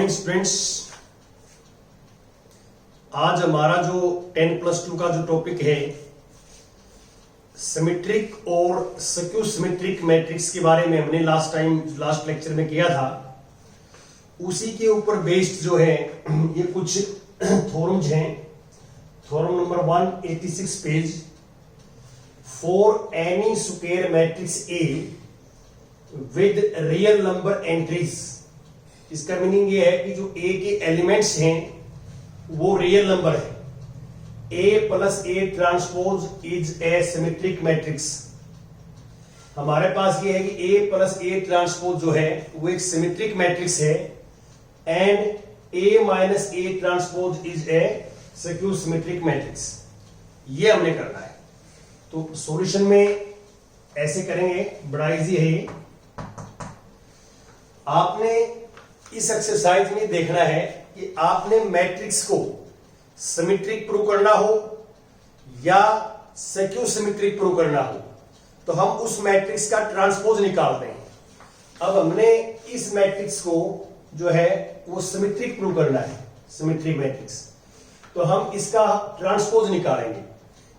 Morning students. आज हमारा जो 10+2 का जो टॉपिक है सिमेट्रिक और स्क्यू सिमेट्रिक मैट्रिक्स के बारे में हमने लास्ट लेक्चर में किया था, उसी के ऊपर बेस्ड जो है ये कुछ थ्योरम्स हैं। Theorem number 186 page, for any square matrix A with real number entries. इसका मीनिंग ये है कि जो ए के एलिमेंट्स हैं वो रियल नंबर है। A plus A transpose is a symmetric matrix. हमारे पास ये है कि ए प्लस ए ट्रांसपोज जो है वो एक सिमेट्रिक मैट्रिक्स है and A minus A transpose is A skew symmetric matrix. ये हमने करना है। तो सॉल्यूशन में ऐसे करेंगे, बड़ा इजी है ये। आपने इस एक्सरसाइज में देखना है कि आपने मैट्रिक्स को सिमेट्रिक प्रूव करना हो या स्क्यू सिमेट्रिक प्रूव करना हो, तो हम उस मैट्रिक्स का ट्रांसपोज निकालते हैं। अब हमने इस मैट्रिक्स को जो है वो सिमेट्रिक प्रूव करना है, सिमेट्रिक मैट्रिक्स, तो हम इसका ट्रांसपोज निकालेंगे।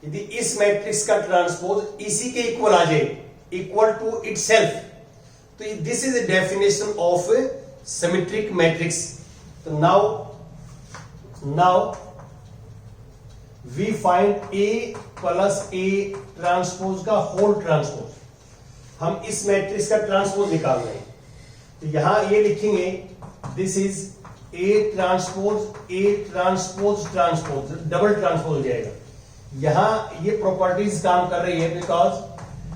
यदि इस मैट्रिक्स का ट्रांसपोज इसी के इक्वल आ जाए, इक्वल टू इटसेल्फ, तो this is the definition of symmetric matrix. तो now we find A plus A transpose का होल ट्रांसपोज। हम इस मैट्रिक्स का ट्रांसपोज निकाल रहे हैं, तो यहां ये लिखेंगे this is a transpose transpose, double transpose हो जाएगा। यहां ये प्रॉपर्टीज काम कर रही है because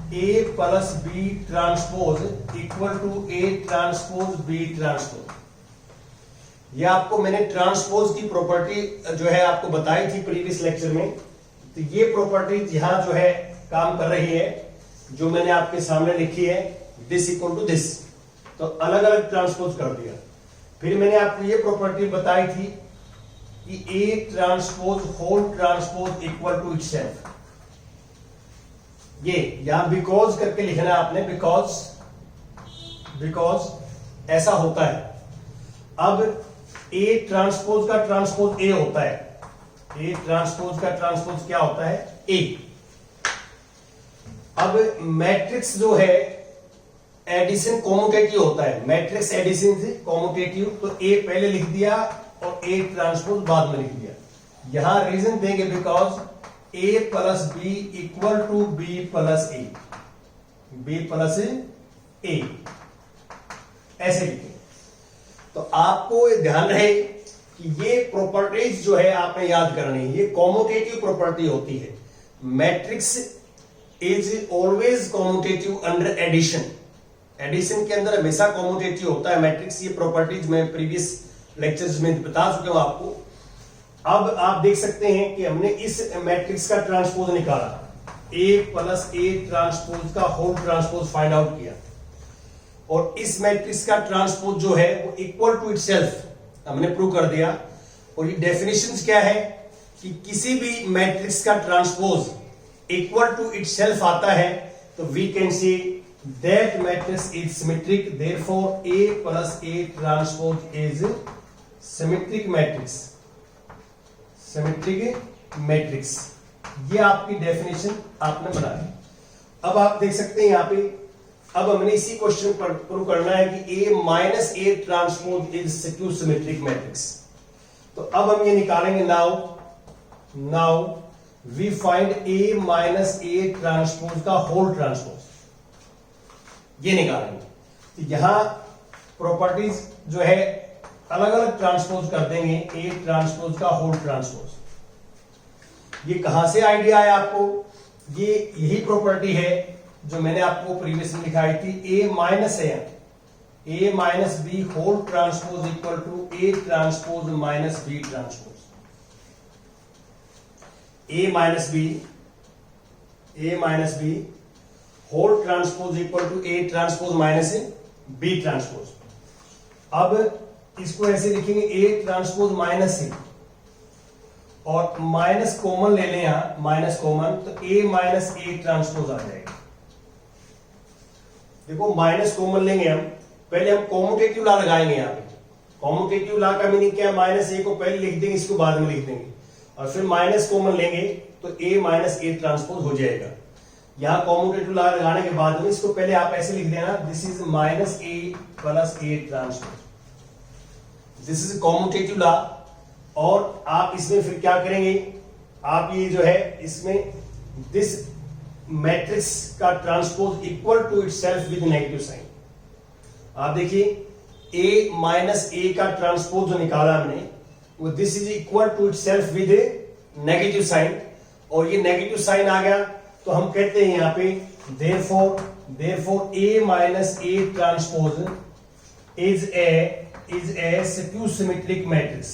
A plus B transpose equal to A transpose B transpose. ये आपको मैंने ट्रांसपोज की प्रॉपर्टी जो है आपको बताई थी प्रीवियस लेक्चर में। तो ये प्रॉपर्टी यहां जो है काम कर रही है, जो मैंने आपके सामने लिखी है, दिस इक्वल टू दिस। तो अलग अलग ट्रांसपोज कर दिया। फिर मैंने आपको ये प्रॉपर्टी बताई थी कि A transpose whole transpose equal to itself. ये यहां बिकॉज करके लिखना है आपने, बिकॉज ऐसा होता है। अब ए ट्रांसपोज का ट्रांसपोज ए होता है, ए ट्रांसपोज का ट्रांसपोज क्या होता है, ए। अब मैट्रिक्स जो है एडिशन कॉम्यूटेटिव होता है, मैट्रिक्स एडिशन से कॉम्यूटेटिव, तो ए पहले लिख दिया और ए ट्रांसपोज बाद में लिख दिया। यहां रीजन देंगे because A plus B equal to B plus A, B plus A, ऐसे लिखें। तो आपको ध्यान रहे कि ये प्रॉपर्टीज जो है आपने याद करनी है, ये कॉम्यूटेटिव प्रॉपर्टी होती है। Matrix is always commutative under addition. Addition के अंदर हमेशा कॉम्यूटेटिव होता है मैट्रिक्स। ये प्रॉपर्टीज मैं प्रीवियस लेक्चर्स में बता चुका हूं आपको। अब आप देख सकते हैं कि हमने इस मैट्रिक्स का ट्रांसपोज निकाला, ए प्लस ए ट्रांसपोज का होल ट्रांसपोज फाइंड आउट किया, और इस मैट्रिक्स का ट्रांसपोज जो है वो इक्वल टू इटसेल्फ हमने प्रूव कर दिया। और ये डेफिनेशंस क्या है कि किसी भी मैट्रिक्स का ट्रांसपोज इक्वल टू इटसेल्फ आता है तो we can say that matrix is symmetric, therefore A plus A transpose is symmetric matrix, symmetric matrix. ये आपकी डेफिनेशन आपने बना ली। अब आप देख सकते हैं यहां पे, अब हमने इसी क्वेश्चन पर प्रूव करना है कि A minus A transpose is skew symmetric matrix. तो अब हम ये निकालेंगे। Now we find A minus A transpose का होल ट्रांसपोज, ये निकालेंगे। तो यहां प्रॉपर्टीज जो है अलग अलग ट्रांसपोज कर देंगे, ए ट्रांसपोज का होल ट्रांसपोज। ये कहां से आइडिया है आपको, ये यही प्रॉपर्टी है जो मैंने आपको प्रीवियस में लिखाई थी, A minus B whole transpose equal to A transpose minus B transpose. A minus B whole transpose equal to A transpose minus B transpose. अब इसको ऐसे लिखेंगे, ए ट्रांसपोज माइनस सी, और माइनस कॉमन ले लें यहां, माइनस कॉमन, तो ए माइनस ए ट्रांसपोज आ जाएगा। देखो माइनस कॉमन लेंगे हम, पहले हम कॉम्यूटेटिव लॉ लगाएंगे यहां पे। कॉम्यूटेटिव लॉ का मीनिंग क्या है, माइनस ए को पहले लिख देंगे, इसको बाद में लिख देंगे और फिर माइनस कॉमन लेंगे तो ए माइनस ए ट्रांसपोज हो जाएगा। यहां कॉम्यूटेटिव लॉ लगाने के बाद में इसको पहले आप ऐसे लिख देना, this is minus A plus A transpose, this is commutative law. और आप इसमें फिर क्या करेंगे, आप ये जो है इसमें दिस मैट्रिक्स का transpose equal to itself with negative sign. आप देखिए a माइनस ए का ट्रांसपोज जो निकाला हमने वो this is equal to itself with negative sign, और ये नेगेटिव साइन आ गया तो हम कहते हैं यहां पे therefore a minus A transpose is A skew symmetric matrix.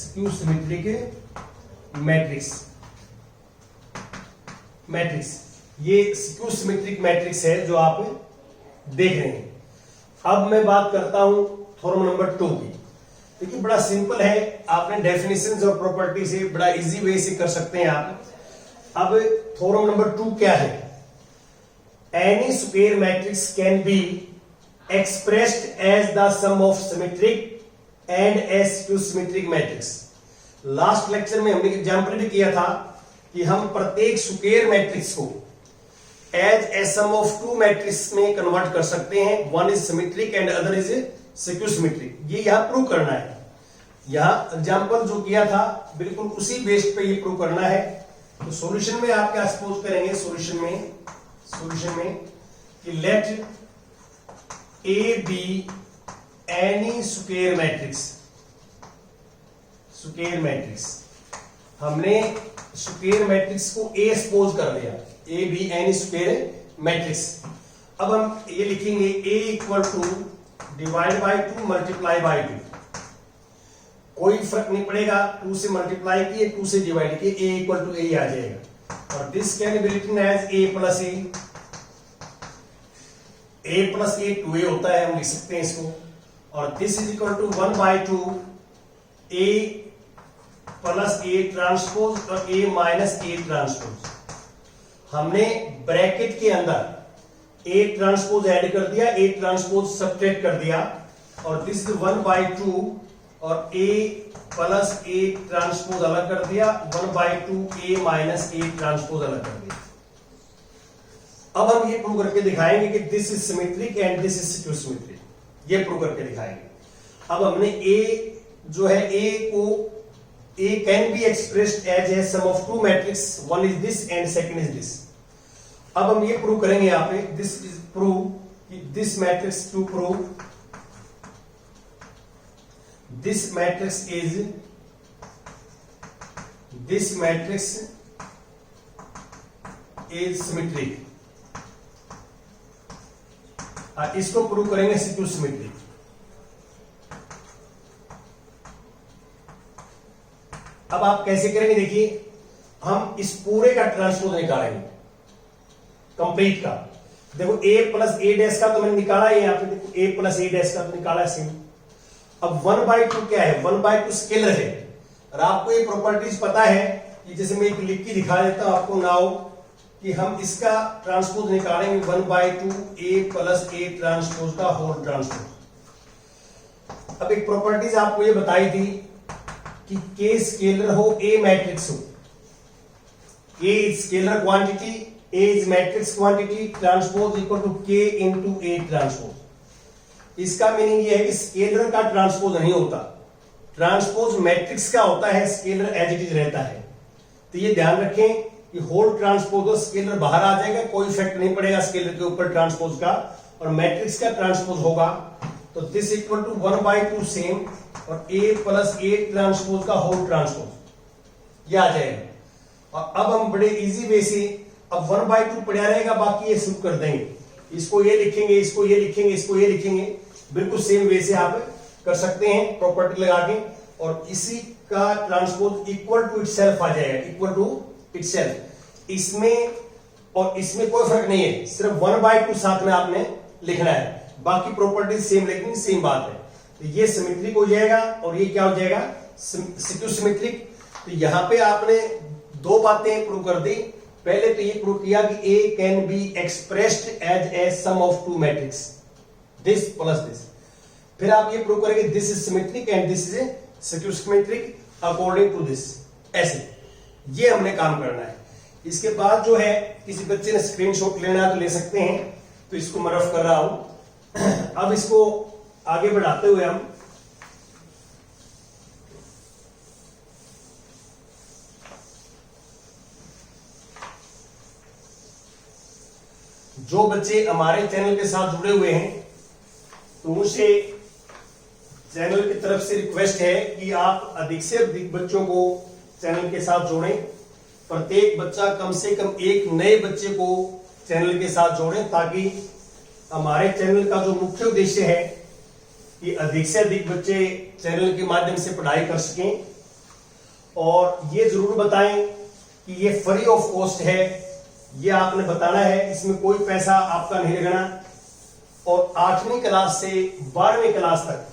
ये स्क्यू सिमेट्रिक मैट्रिक्स है जो आप देख रहे हैं। अब मैं बात करता हूं थ्योरम नंबर 2 की। देखिए बड़ा सिंपल है, आपने डेफिनेशंस और प्रॉपर्टी से बड़ा इजी वे से कर सकते हैं आप। अब थ्योरम नंबर 2 क्या है, any square matrix can be expressed as the sum of symmetric and as skew symmetric matrix. Last lecture में हमने एग्जांपल भी किया था कि हम प्रत्येक स्क्वायर मैट्रिक्स को as a sum of two matrix में कन्वर्ट कर सकते हैं, one is symmetric and other is skew symmetric. ये यहां प्रूव करना है। यहां एग्जांपल जो किया था बिल्कुल उसी बेस पे ये प्रूव करना है। तो सॉल्यूशन में आप क्या सपोज करेंगे, सॉल्यूशन में कि let A be any square matrix. हमने स्क्वायर मैट्रिक्स को ए सपोज कर लिया, A be any square matrix. अब हम ये लिखेंगे A equal to divide by 2 multiply by 2। कोई फर्क नहीं पड़ेगा, 2 से मल्टीप्लाई किए 2 से डिवाइड किए, ए इक्वल टू ए आ जाएगा। और this can be written as A plus A 2a होता है, हम लिख सकते हैं इसको। और this is equal to 1/2 A plus A transpose और ए माइनस ए ट्रांसपोज। हमने ब्रैकेट के अंदर ए ट्रांसपोज ऐड कर दिया, ए ट्रांसपोज सब्ट्रैक्ट कर दिया, और दिस इज 1/2 और ए प्लस ए ट्रांसपोज अलग कर दिया, 1/2 ए माइनस ए ट्रांसपोज अलग कर दिया। अब हम ये प्रूव करके दिखाएंगे कि this is symmetric and this is skew symmetric, ये प्रूव करके दिखाएंगे। अब हमने ए जो है A can be expressed as a sum of two matrix, one is this and second is this. अब हम ये प्रूव करेंगे यहां पे, दिस इज प्रूव कि this matrix to prove this matrix is symmetric. इसको प्रूव करेंगे स्क्यू सिमेट्रिक। अब आप कैसे करेंगे, देखिए हम इस पूरे का ट्रांसपोज निकालेंगे कंप्लीट का। देखो a प्लस ए डैश का तो मैंने निकाला है, यहां पे देखो a प्लस ए डैश का तो निकाला सेम। अब 1/2 क्या है, 1/2 स्केलर है, और आपको ये प्रॉपर्टीज पता है कि जैसे मैं एक लिख के दिखा देता हूं आपको नाउ कि हम इसका ट्रांसपोज निकालेंगे 1/2 a प्लस ए ट्रांसपोज का होल ट्रांसपोज। अब एक प्रॉपर्टीज आपको ये बताई थी कि के स्केलर हो, ए मैट्रिक्स हो, K is scalar quantity, A is matrix quantity, transpose equal to K into A transpose. इसका मीनिंग ये है कि स्केलर का ट्रांसपोज नहीं होता, ट्रांसपोज मैट्रिक्स का होता है, स्केलर एज इट इज रहता है। तो ये ध्यान रखें कि होल ट्रांसपोज हो, स्केलर बाहर आ जाएगा, कोई इफेक्ट नहीं पड़ेगा स्केलर के ऊपर ट्रांसपोज का, और मैट्रिक्स का ट्रांसपोज होगा तो दिस इक्वल टू 1/2 सेम और a प्लस ए ट्रांसपोज का होल ट्रांसपोज ये आ जाएगा। और अब हम बड़े इजी वे से, अब 1/2 पड़ा रहेगा, बाकी ये शुरू कर देंगे, इसको ये लिखेंगे, इसको ये लिखेंगे, इसको ये लिखेंगे, बिल्कुल सेम वे से आप कर सकते हैं प्रॉपर्टी लगा के, और इसी का ट्रांसपोज इक्वल टू इटसेल्फ आ जाएगा, इक्वल टू इटसेल्फ। इसमें और इसमें कोई फर्क नहीं है, सिर्फ 1/2 साथ में आपने लिखना है, बाकी प्रॉपर्टीज सेम लिखनी, सेम बात है। तो ये सिमेट्रिक हो जाएगा और ये क्या हो जाएगा, स्क्यू सिमेट्रिक। तो यहां पे आपने दो बातें प्रूव कर दी। पहले तो ये प्रूव किया कि A can be expressed as a sum of two matrix, this plus this. फिर आप ये प्रूव करेंगे this is symmetric and this is a symmetric according to this, ऐसे ये हमने काम करना है। इसके बाद जो है किसी बच्चे ने स्क्रीनशॉट लेना है तो ले सकते हैं, तो इसको मैं रफ कर रहा हूं। अब इसको आगे बढ़ाते हुए हम जो बच्चे हमारे चैनल के साथ जुड़े हुए हैं तो उनसे चैनल की तरफ से रिक्वेस्ट है कि आप अधिक से अधिक बच्चों को चैनल के साथ जोड़ें। प्रत्येक बच्चा कम से कम एक नए बच्चे को चैनल के साथ जोड़ें, ताकि हमारे चैनल का जो मुख्य उद्देश्य है कि अधिक से अधिक बच्चे चैनल के माध्यम से पढ़ाई कर सकें। और ये जरूर बताएं कि ये फ्री ऑफ कॉस्ट है, ये आपने बताना है, इसमें कोई पैसा आपका नहीं लगना। और 8वीं क्लास से 12वीं क्लास तक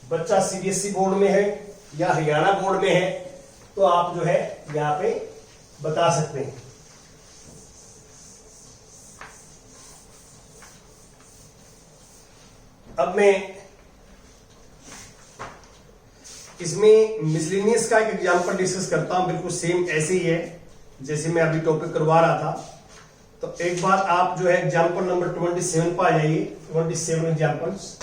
बच्चा सीबीएसई बोर्ड में है या हरियाणा बोर्ड में है तो आप जो है यहाँ पे बता सकते हैं। अब मैं इसमें मिसलेनियस का एक एग्जांपल डिस्कस करता हूं, बिल्कुल सेम ऐसे ही है जैसे मैं अभी टॉपिक करवा रहा था। तो एक बार आप जो है एग्जांपल नंबर 27 पर आ जाइए। 27 एग्जांपल्स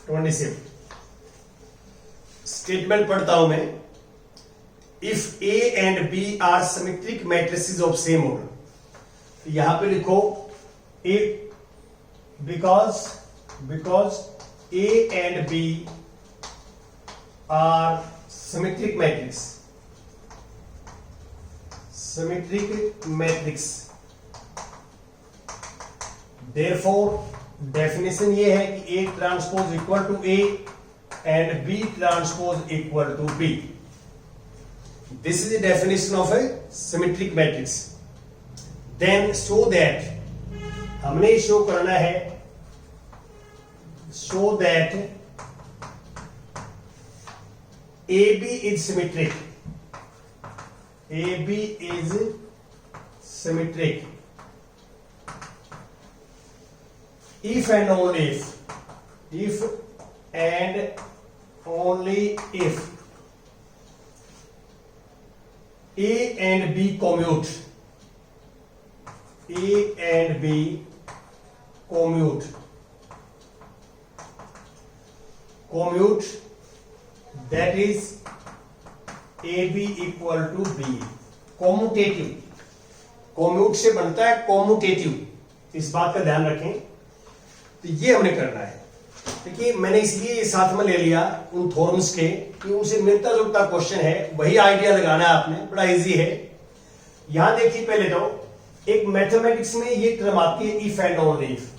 27 स्टेटमेंट पढ़ता हूं मैं। If A and B are symmetric matrices of same order, तो यहां पे लिखो if because A and B are symmetric matrix, therefore definition ये है कि A transpose equal to A and B transpose equal to B. This is the definition of a symmetric matrix. Then show that, हमने show करना है show that A B is symmetric, AB is symmetric if and only if and only if A and B commute, A and B commute, that is AB equal to B. Commutative, commute से बनता है commutative, इस बात का ध्यान रखें। तो ये हमने करना है। देखिए मैंने इसलिए साथ में ले लिया उन थॉर्म्स के कि उनसे मिलता जुलता क्वेश्चन है, वही आइडिया लगाना है आपने, बड़ा इजी है। यहां देखिए पहले तो एक मैथमेटिक्स में ये टर्म आती है इफ एंड ओनली इफ,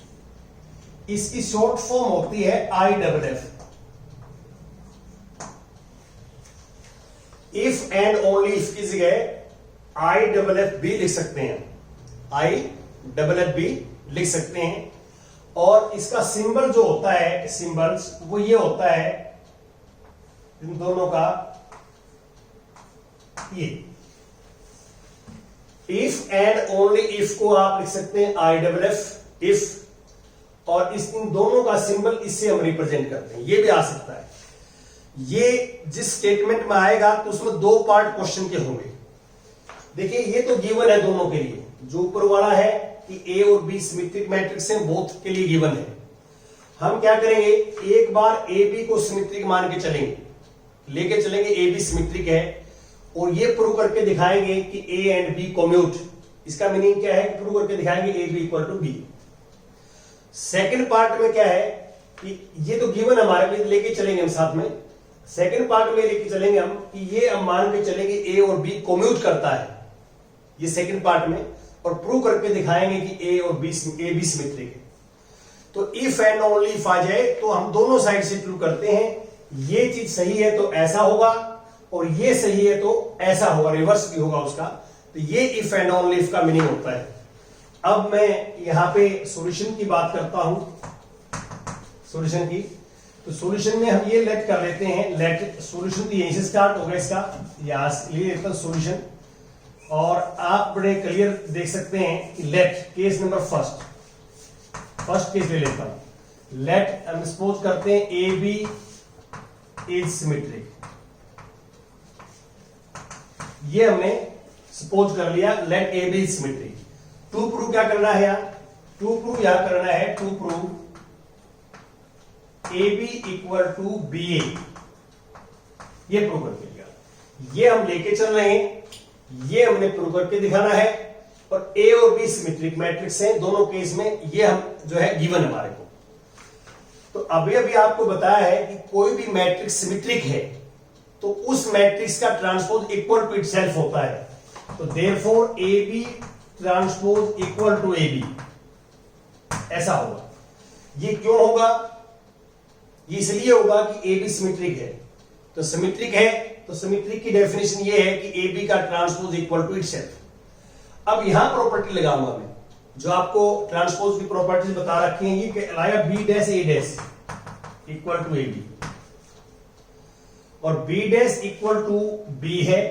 इसकी शॉर्ट फॉर्म होती है IFF। If and only if की जगह IFF भी लिख सकते हैं, IFF भी लिख सकते हैं। और इसका सिंबल जो होता है, सिंबल्स वो ये होता है इन दोनों का, ये इफ एंड ओनली इफ को आप लिख सकते हैं IFF इफ, और इन दोनों का सिंबल इससे हम रिप्रेजेंट करते हैं, ये भी आ सकता है। ये जिस स्टेटमेंट में आएगा तो उसमें दो पार्ट क्वेश्चन के होंगे। देखिए ये तो गिवन है दोनों के लिए, जो ऊपर वाला है कि ए और बी सिमेट्रिक मैट्रिक्स हैं, बोथ के लिए गिवन है। हम क्या करेंगे, एक बार ए बी को सिमेट्रिक मान के चलेंगे, लेके चलेंगे ए बी सिमेट्रिक है, और ये प्रूव करके दिखाएंगे कि ए एंड बी कम्यूट। इसका मीनिंग क्या है, प्रूव करके दिखाएंगे A B equal to B. Second part में क्या है कि ये तो गिवन हमारे लिए, लेके चलेंगे हम साथ में। सेकेंड पार्ट में लेके चलेंगे हम कि ये हम मान के चलेंगे ए और बी कम्यूट करता है, ये सेकेंड पार्ट में, और प्रूव करके दिखाएंगे कि ए और बी सिमेट्रिक है। तो इफ एंड ओनली इफ आ जाए तो हम दोनों साइड से प्रूव करते हैं, ये चीज सही है तो ऐसा होगा, और ये सही है तो ऐसा होगा, रिवर्स भी होगा उसका। तो ये इफ एंड ओनली इफ का मीनिंग होता है। अब मैं यहां पे सॉल्यूशन की बात करता हूं, सॉल्यूशन की। तो सॉल्यूशन में हम ये लेट कर लेते हैं, लेट सॉल्यूशन तो यहीं से स्टार्ट होगा इसका, यहां से ले लेता हूं सॉल्यूशन। और आप बड़े क्लियर देख सकते हैं कि let case number first case ले लेता हूं। लेट हम सपोज करते हैं ए बी इज सिमेट्रिक, ये हमने सपोज कर लिया, let A B is symmetric. To prove क्या करना है यहां, टू प्रूव यहां करना है, to prove A B equal to B A, ये प्रूव करके लिया, ये हम लेके चल रहे हैं, ये हमने प्रूव करके दिखाना है। और ए और बी सिमेट्रिक मैट्रिक्स हैं दोनों केस में, ये हम जो है गिवन हमारे को। तो अभी अभी आपको बताया है कि कोई भी मैट्रिक्स सिमेट्रिक है तो उस मैट्रिक्स का ट्रांसपोज इक्वल टू इटसेल्फ होता है। तो therefore A B transpose equal to A B, ऐसा होगा। ये क्यों होगा, ये इसलिए होगा कि ए बी सिमेट्रिक है। तो सिमेट्रिक है तो सिमेट्रिक की डेफिनेशन ये है कि ए बी का ट्रांसपोज इक्वल टू इटसेल्फ। अब यहां प्रॉपर्टी लगाऊंगा मैं, जो आपको ट्रांसपोज की प्रॉपर्टीज बता रखी हैं, ये लाया B dash A dash equal to A B, और B dash equal to B है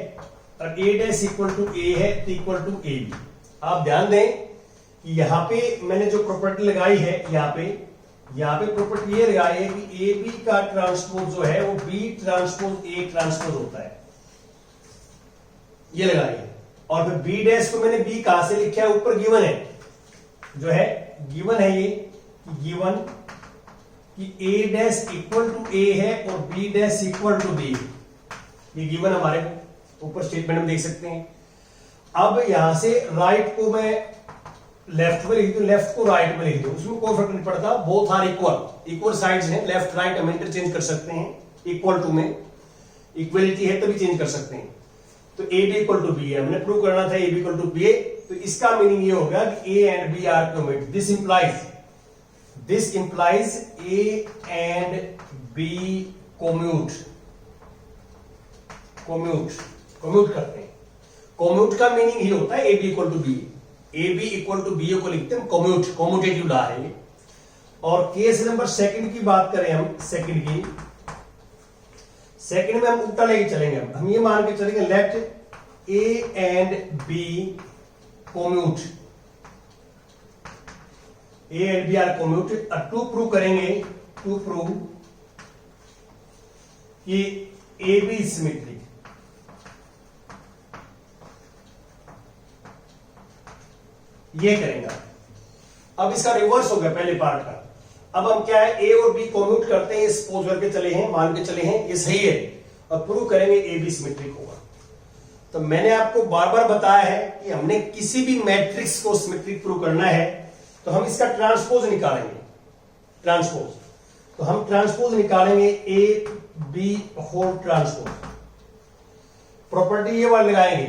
और A dash equal to A है, तो इक्वल टू ए बी। आप ध्यान दें कि यहां पे मैंने जो प्रॉपर्टी लगाई है, यहां पे प्रॉपर्टी ये लगाई है कि ए बी का ट्रांसपोज जो है वो बी ट्रांसपोज ए ट्रांसपोज होता है, ये लगाई है। और फिर बी डैश को मैंने बी कहां से लिखा है, ऊपर गिवन है, जो है गिवन है, ये गिवन कि A dash equal to A है और B dash equal to B, ये गिवन हमारे ऊपर स्टेटमेंट में देख सकते हैं। अब यहां से राइट को मैं लेफ्ट में लिख दूं, लेफ्ट को राइट में लिख दूं, उसमें कोई फर्क नहीं पड़ता, बोथ आर इक्वल साइड्स हैं, लेफ्ट राइट हम इंटरचेंज कर सकते हैं, इक्वल टू में इक्वलिटी है तभी चेंज कर सकते हैं। तो A B equal to B है, हमने प्रूव करना था A B equal to B A, तो इसका मीनिंग ये होगा कि A and B are commute, this implies A and B commute करते हैं। कम्यूट का मीनिंग ही होता है A B equal to B, A B equal to B को लिखते हैं कम्यूटेटिव ला है। और केस नंबर सेकंड की बात करें हम, सेकंड में हम उल्टा लेके चलेंगे, हम ये मान के चलेंगे let A and B commute, A and B are commute. To prove करेंगे, टू प्रूव कि ए बी सिमेट्रिक, ये करेंगे। अब इसका रिवर्स हो गया पहले पार्ट का। अब हम क्या है, ए और बी कम्यूट करते हैं, सपोज करके चले हैं, मान के चले हैं ये सही है, और प्रूव करेंगे ए बी सिमेट्रिक होगा। तो मैंने आपको बार बार बताया है कि हमने किसी भी मैट्रिक्स को सिमेट्रिक प्रूव करना है तो हम इसका ट्रांसपोज निकालेंगे, ट्रांसपोज। तो हम ट्रांसपोज निकालेंगे A B whole transpose, property ये वाले लगाएंगे,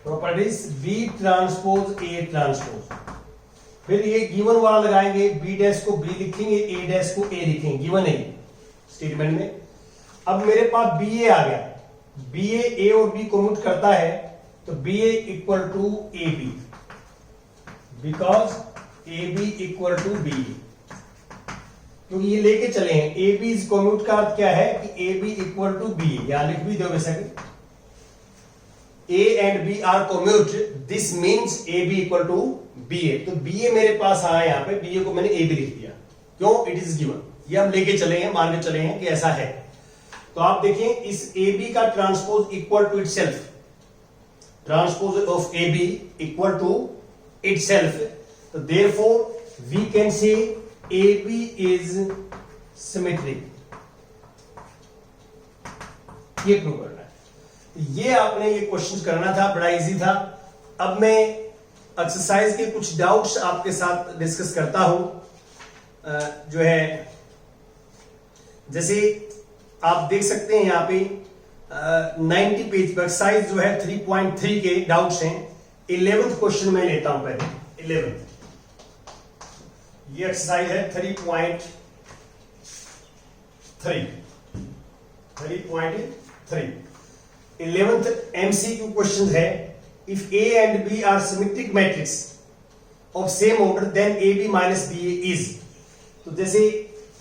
properties B transpose A transpose, फिर ये गिवन वाला लगाएंगे, बी डैश को बी लिखेंगे, ए डैश को ए लिखेंगे, गिवन है स्टेटमेंट में। अब मेरे पास बी ए आ गया, बी ए और बी कम्यूट करता है, तो B A equal to A B, because A B equal to B, क्योंकि ये लेके चले हैं। ए बी इज कम्यूट का अर्थ क्या है कि A B equal to B, यहां लिख भी दो वैसे, A and B are commute, this means AB equal to BA। तो BA मेरे पास आया, यहाँ पे BA को मैंने AB लिख दिया, क्यों, इट इज गिवन, ये हम लेके चले हैं, मान के चले हैं कि ऐसा है। तो आप देखें इस AB का transpose equal to itself, transpose of AB equal to itself, तो therefore we can say AB is symmetric, ये प्रूव करना है। ये आपने ये क्वेश्चन करना था, बड़ा इजी था। अब मैं एक्सरसाइज के कुछ डाउट्स आपके साथ डिस्कस करता हूं, जो है जैसे आप देख सकते हैं यहाँ पे 90 पेज पर एक्सरसाइज जो है 3.3 के डाउट्स हैं। 11th क्वेश्चन में लेता हूं पहले, 11th ये एक्सरसाइज है 3.3 11th MCQ क्वेश्चन है, if A and B are symmetric matrix of same order then AB minus BA is। तो जैसे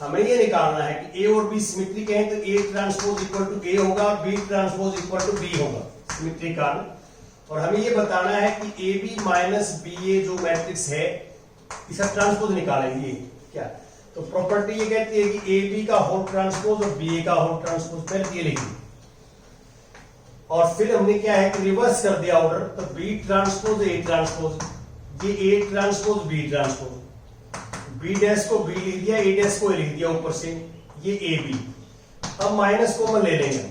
हमें ये निकालना है कि A और B सिमेट्रिक हैं तो A transpose equal to A होगा, B transpose equal to B होगा, सिमेट्रिक का। और हमें ये बताना है कि AB माइनस BA जो मैट्रिक्स है इसका ट्रांसपोज निकालेंगे, क्या तो प्रॉपर्टी ये कहती है कि ए बी का होल ट्रांसपोज और बी ए का होल ट्रांसपोज, पहले ये लिखी और फिर हमने क्या है कि रिवर्स कर दिया ऑर्डर, तो बी ट्रांसपोज ए ट्रांसपोज, ये A transpose B transpose, B dash को बी लिख दिया, ए डैश को लिख दिया ऊपर से, ये ए बी। अब माइनस कॉमन ले लेंगे,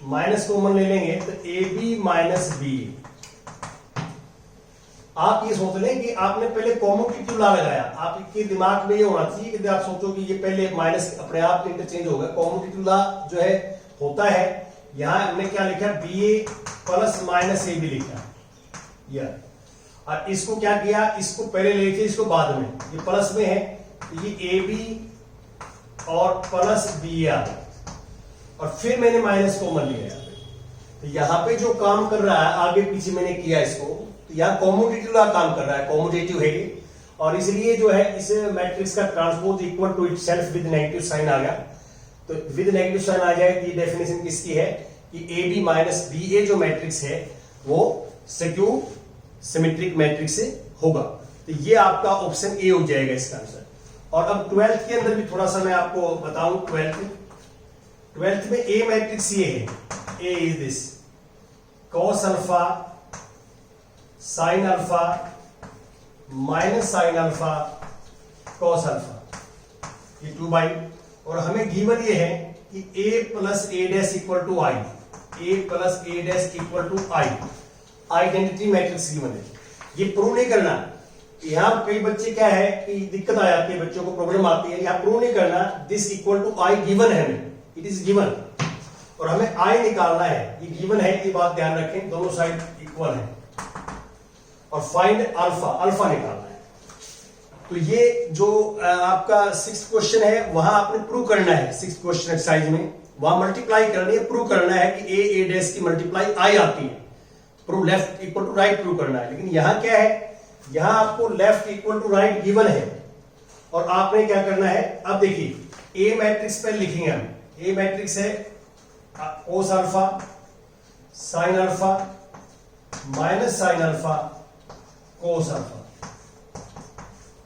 माइनस कॉमन ले लेंगे तो ए बी माइनस बी। आप ये सोच लें कि आपने पहले कॉम्यूटेटिव लॉ लगाया, आपके दिमाग में ये होना चाहिए कि आप सोचो कि ये पहले माइनस अपने आप इंटरचेंज होगा। कॉम्यूटेटिव लॉ जो है होता है, यहां हमने क्या लिखा, B A plus minus A B लिखा, यह और इसको क्या किया, इसको पहले ले लिखे, इसको बाद में, ये प्लस में है तो ये ए बी और प्लस बी आ गया और फिर मैंने माइनस कॉमन लिया यहाँ पे। तो यहाँ पे जो काम कर रहा है, आगे पीछे मैंने किया इसको, तो यहाँ कॉम्यूटेटिव लॉ काम कर रहा है, कॉम्यूटेटिव है ये, और इसलिए जो है इस मैट्रिक्स का transpose equal to itself with negative sign आ गया। तो विद नेगेटिव साइन आ जाए, ये डेफिनेशन किसकी है कि ए बी माइनस बी ए जो मैट्रिक्स है वो स्क्यू सिमेट्रिक मैट्रिक्स से होगा। तो ये आपका ऑप्शन ए हो जाएगा इसका आंसर। और अब 12th के अंदर भी थोड़ा सा मैं आपको बताऊं, 12th में ए मैट्रिक्स ये है, A is this cos alpha sine alpha minus sine alpha cos alpha, ये 2 और हमें गिवन ये है कि a plus A dash equal to I, A plus A dash equal to I, identity matrix given है। ये प्रूव नहीं करना, यहां कई बच्चे क्या है कि दिक्कत आ जाती है, बच्चों को प्रॉब्लम आती है, यहां प्रूव नहीं करना, this equal to I given है हमें, इट इज गिवन और हमें आई निकालना है, ये गिवन है, ये बात ध्यान रखें, दोनों साइड इक्वल है और फाइंड अल्फा, अल्फा निकालना है। तो ये जो आपका 6th क्वेश्चन है वहां आपने प्रूव करना है, 6th क्वेश्चन एक्सरसाइज में वहां मल्टीप्लाई करनी है, प्रूव करना है कि ए डैश की मल्टीप्लाई आई आती है, prove left equal to right prove करना है। लेकिन यहां क्या है, यहां आपको left equal to right given है और आपने क्या करना है, अब देखिए ए मैट्रिक्स पे लिखेंगे हम, ए मैट्रिक्स है cos alpha sine alpha minus sine alpha cos alpha,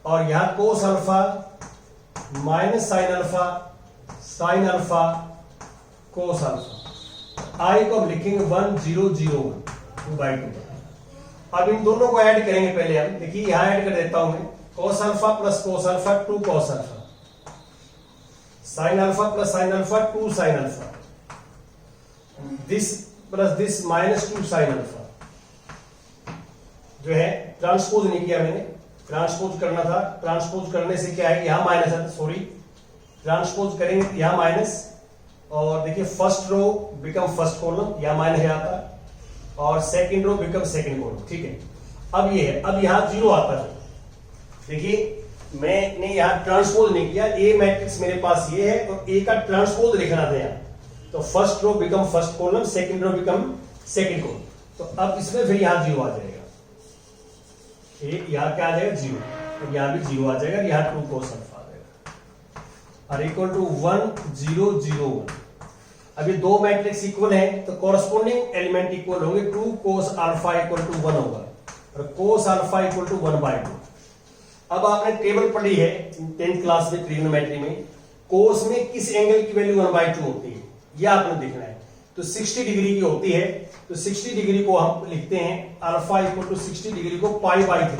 और यहां cos alpha minus sine alpha sine alpha cos alpha, I को हम लिखेंगे 1 0 0 2/2। अब इन दोनों को ऐड करेंगे पहले हम, देखिए यहां ऐड कर देता हूं मैं, cos alpha plus cos alpha 2 cos alpha, sine alpha plus sine alpha 2 sine alpha, this plus this minus 2 sine alpha. जो है ट्रांसपोज नहीं किया मैंने, ट्रांसपोज करना था, ट्रांसपोज करने से क्या है, यहां माइनस है, सॉरी ट्रांसपोज करेंगे तो यहां माइनस, और देखिए first row become first column, यहां माइनस आता है, और second row become second column, ठीक है। अब ये है, अब यहां 0 आता है, देखिए मैंने यहां ट्रांसपोज नहीं किया, ए मैट्रिक्स मेरे पास ये है और ए का ट्रांसपोज लिखना था यहां, तो first row become first column, second row become second column, तो अब इसमें फिर यहां 0 आ जाएगा, यहां क्या आ जाएगा 0, तो यहां भी 0 आ जाएगा, यहां 2 कोस अल्फा आ जाएगा और इक्वल टू 1 0 0 1। अब ये दो मैट्रिक्स इक्वल है तो कॉरस्पॉन्डिंग एलिमेंट इक्वल होंगे, 2 कोस अल्फा इक्वल टू 1 होगा और कोस अल्फा इक्वल टू 1/2। अब आपने टेबल पढ़ी है 10th क्लास में ट्रिग्नोमेट्री में, कोस में किस एंगल की वैल्यू 1/2 होती है, यह आपने देखना है। तो 60 डिग्री की होती है, तो 60 डिग्री को हम लिखते हैं अल्फा इक्वल टू 60 डिग्री को π/3,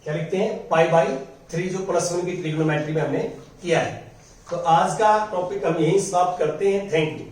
क्या लिखते हैं π/3, जो +1 की ट्रिग्नोमेट्री में हमने किया है। तो आज का टॉपिक हम यहीं समाप्त करते हैं। Thank you.